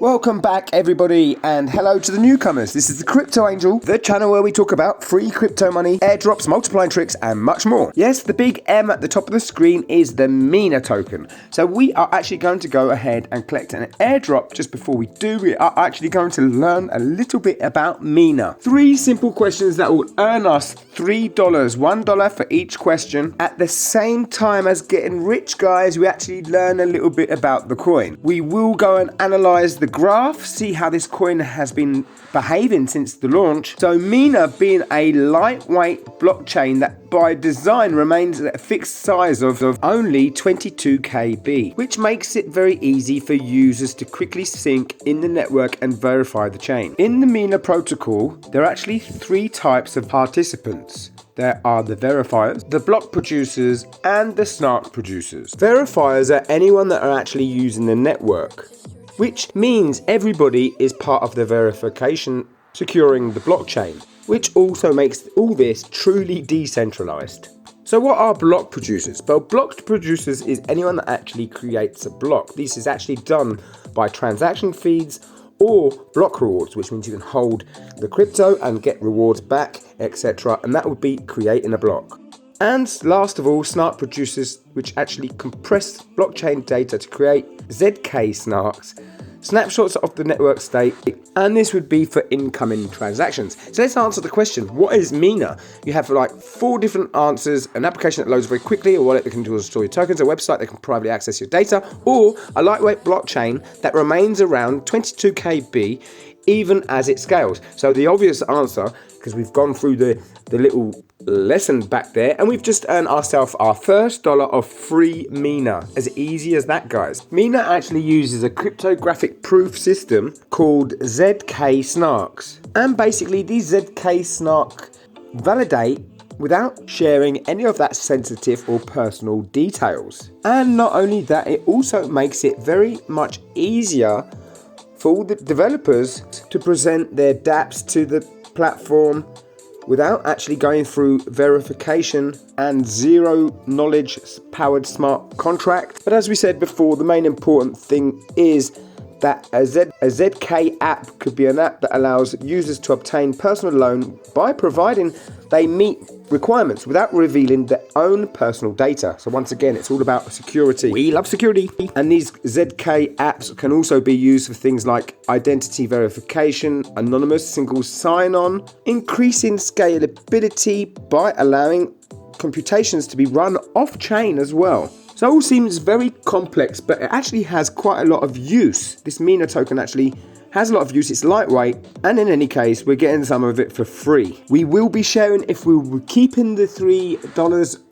Welcome back everybody, and hello to the newcomers. This is the Crypto Angel, the channel where we talk about free crypto money, airdrops, multiplying tricks and much more. Yes, the big M at the top of the screen is the Mina token. So we are actually going to go ahead and collect an airdrop. Just before we do, we are actually going to learn a little bit about Mina. 3 simple questions that will earn us $3, $1 for each question. At the same time as getting rich, guys, we actually learn a little bit about the coin. We will go and analyze the graph, see how this coin has been behaving since the launch. So Mina being a lightweight blockchain that by design remains at a fixed size of only 22 KB, which makes it very easy for users to quickly sync in the network and verify the chain. In the Mina protocol, there are actually 3 types of participants. There are the verifiers, the block producers, and the snark producers. Verifiers are anyone that are actually using the network, which means everybody is part of the verification securing the blockchain, which also makes all this truly decentralized. So what are block producers? Well, block producers is anyone that actually creates a block. This is actually done by transaction feeds or block rewards, which means you can hold the crypto and get rewards back, etc. And that would be creating a block. And last of all, snark producers, which actually compress blockchain data to create ZK-SNARKs, snapshots of the network state, and this would be for incoming transactions. So let's answer the question, what is Mina? You have like 4 different answers: an application that loads very quickly, a wallet that can store your tokens, a website that can privately access your data, or a lightweight blockchain that remains around 22 KB even as it scales. So the obvious answer, because we've gone through the little lesson back there, and we've just earned ourselves our first $1 of free Mina. As easy as that, guys. Mina actually uses a cryptographic proof system called ZK-SNARKs, and basically these ZK-SNARK validate without sharing any of that sensitive or personal details. And not only that, it also makes it very much easier for all the developers to present their dApps to the platform without actually going through verification and zero knowledge powered smart contract. But as we said before, the main important thing is that a ZK app could be an app that allows users to obtain personal loan by providing they meet requirements without revealing their own personal data. So once again, it's all about security. We love security. And these ZK apps can also be used for things like identity verification, anonymous single sign-on, increasing scalability by allowing computations to be run off-chain as well. So it all seems very complex, but it actually has quite a lot of use. This Mina token actually has a lot of use. It's lightweight, and in any case, we're getting some of it for free. We will be sharing if we will be keeping the $3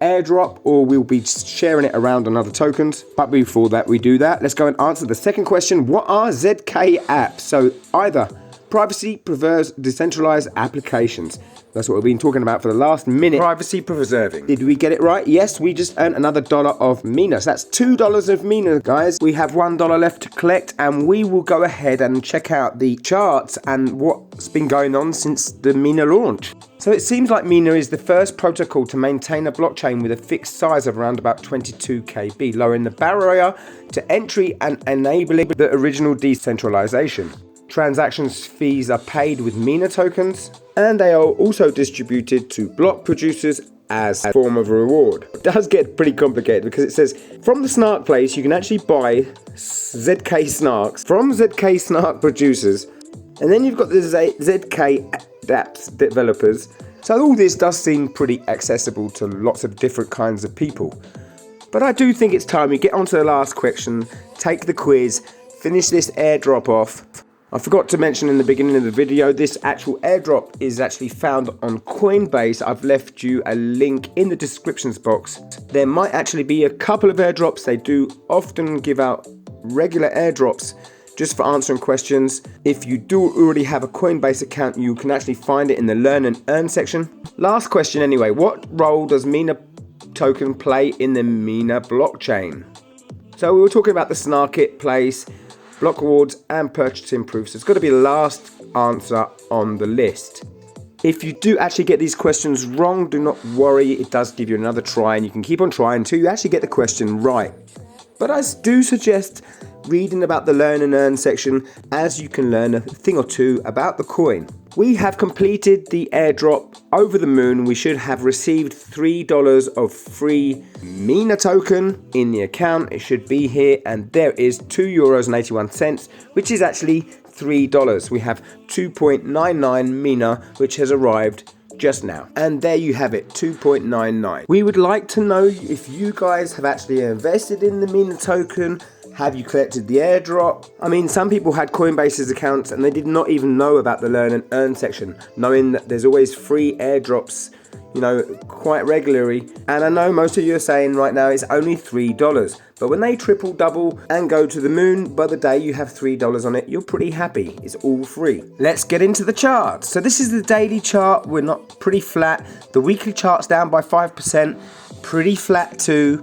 airdrop, or we'll be sharing it around on other tokens. But before that, we do that, let's go and answer the second question. What are ZK apps? So either privacy preserves decentralized applications. That's what we've been talking about for the last minute. Privacy preserving. Did we get it right? Yes, we just earned another $1 of Mina. So that's $2 of Mina, guys. We have $1 left to collect, and we will go ahead and check out the charts and what's been going on since the Mina launch. So it seems like Mina is the first protocol to maintain a blockchain with a fixed size of around about 22 KB, lowering the barrier to entry and enabling the original decentralization. Transactions fees are paid with Mina tokens, and they are also distributed to block producers as a form of reward. It does get pretty complicated because it says from the snark place you can actually buy ZK-SNARKs from ZK-SNARK producers, and then you've got the ZK dApps developers. So all this does seem pretty accessible to lots of different kinds of people. But I do think it's time we get on to the last question, take the quiz, finish this airdrop off. I forgot to mention in the beginning of the video, this actual airdrop is actually found on Coinbase. I've left you a link in the descriptions box. There might actually be a couple of airdrops. They do often give out regular airdrops just for answering questions. If you do already have a Coinbase account, you can actually find it in the Learn and Earn section. Last question anyway, what role does Mina token play in the Mina blockchain? So we were talking about the Snarkit place, block rewards and purchasing proofs. It's got to be the last answer on the list. If you do actually get these questions wrong, do not worry, it does give you another try, and you can keep on trying until you actually get the question right. But I do suggest reading about the learn and earn section, as you can learn a thing or two about the coin. We have completed the airdrop over the moon. We should have received $3 of free Mina token in the account. It should be here, and there is €2.81, which is actually $3. We have 2.99 Mina, which has arrived just now, and there you have it, 2.99. We would like to know if you guys have actually invested in the Mina token. Have you collected the airdrop? I mean, some people had Coinbase's accounts and they did not even know about the learn and earn section, knowing that there's always free airdrops, you know, quite regularly. And I know most of you are saying right now it's only $3, but when they triple double and go to the moon, by the day you have $3 on it, you're pretty happy. It's all free. Let's get into the chart. So this is the daily chart. We're not pretty flat. The weekly chart's down by 5%, pretty flat too.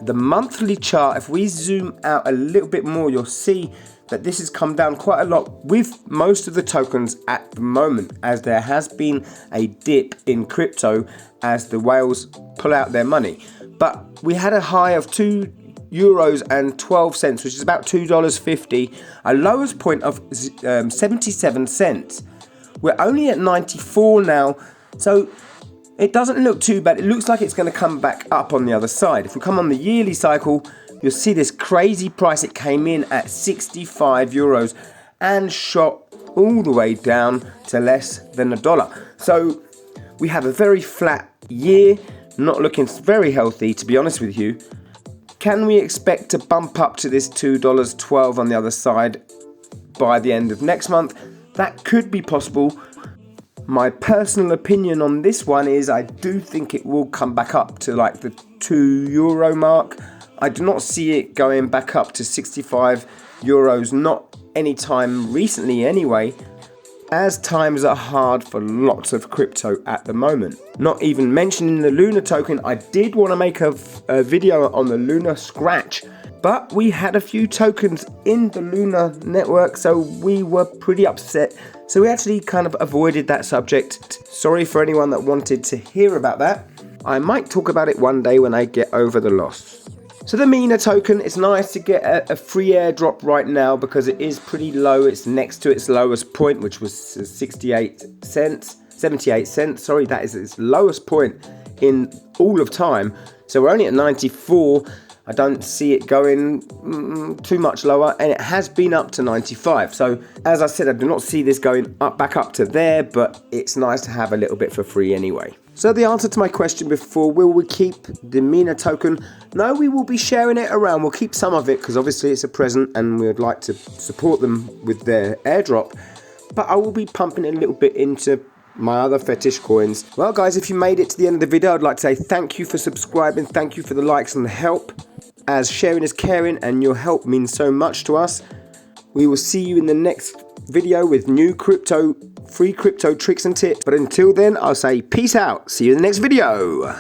The monthly chart, if we zoom out a little bit more, you'll see that this has come down quite a lot with most of the tokens at the moment, as there has been a dip in crypto as the whales pull out their money. But we had a high of €2.12, which is about $2.50, a lowest point of 77 cents. We're only at 94 now, so it doesn't look too bad. It looks like it's going to come back up on the other side. If we come on the yearly cycle, you'll see this crazy price. It came in at €65 and shot all the way down to less than $1. So we have a very flat year, not looking very healthy, to be honest with you. Can we expect to bump up to this $2.12 on the other side by the end of next month? That could be possible. My personal opinion on this one is I do think it will come back up to like the €2 mark. I do not see it going back up to €65, not anytime recently anyway, as times are hard for lots of crypto at the moment. Not even mentioning the Luna token. I did want to make a video on the Luna Scratch, but we had a few tokens in the Luna network, so we were pretty upset. So we actually kind of avoided that subject. Sorry for anyone that wanted to hear about that. I might talk about it one day when I get over the loss. So the Mina token, it's nice to get a free airdrop right now because it is pretty low. It's next to its lowest point, which was 78 cents. Sorry, that is its lowest point in all of time. So we're only at 94. I don't see it going too much lower, and it has been up to 95. So as I said, I do not see this going back up to there, but it's nice to have a little bit for free anyway. So the answer to my question before, will we keep the Mina token? No, we will be sharing it around. We'll keep some of it because obviously it's a present and we would like to support them with their airdrop. But I will be pumping it a little bit into my other fetish coins. Well guys, if you made it to the end of the video, I'd like to say thank you for subscribing, thank you for the likes and the help, as sharing is caring and your help means so much to us. We will see you in the next video with new free crypto tricks and tips, but until then I'll say peace out, see you in the next video.